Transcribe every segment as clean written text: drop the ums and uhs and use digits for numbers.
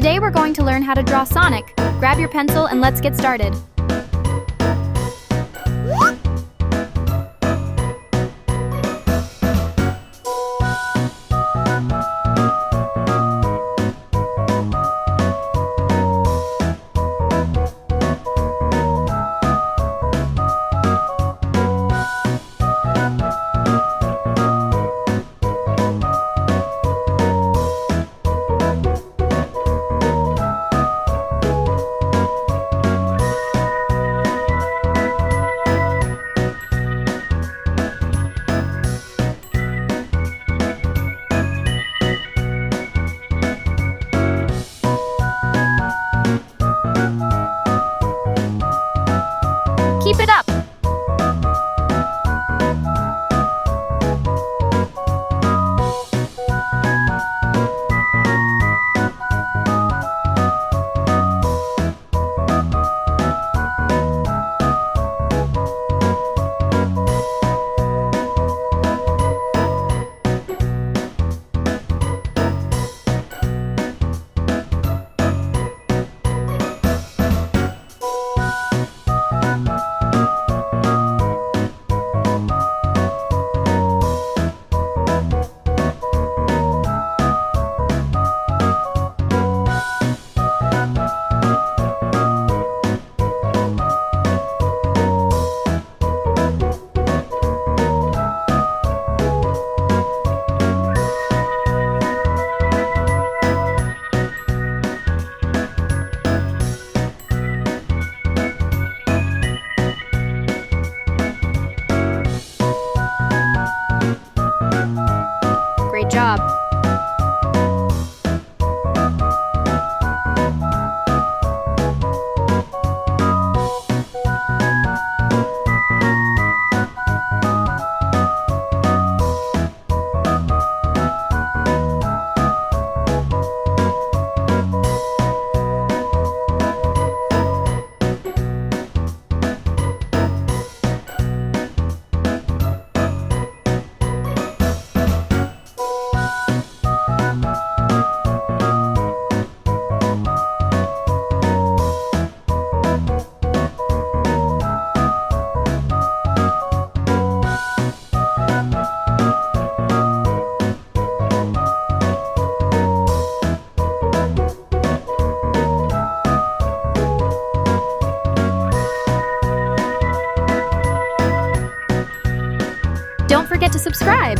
Today we're going to learn how to draw Sonic. Grab your pencil and let's get started. Keep it up! Great job! Don't forget to subscribe!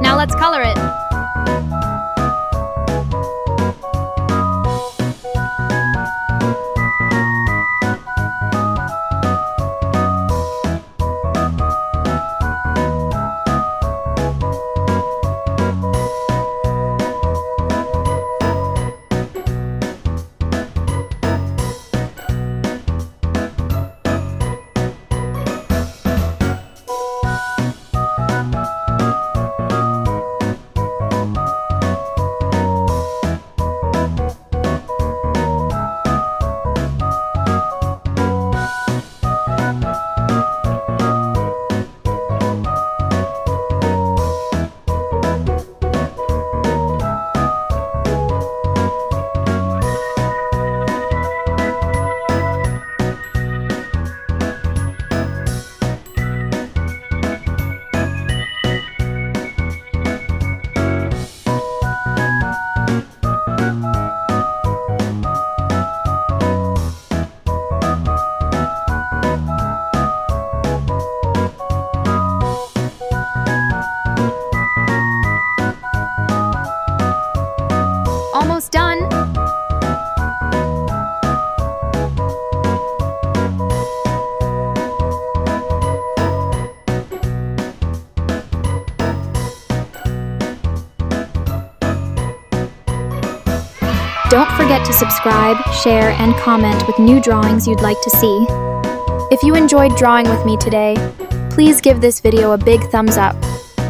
Now let's color it. Don't forget to subscribe, share, and comment with new drawings you'd like to see. If you enjoyed drawing with me today, please give this video a big thumbs up.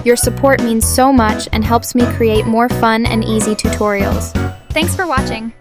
Your support means so much and helps me create more fun and easy tutorials. Thanks for watching.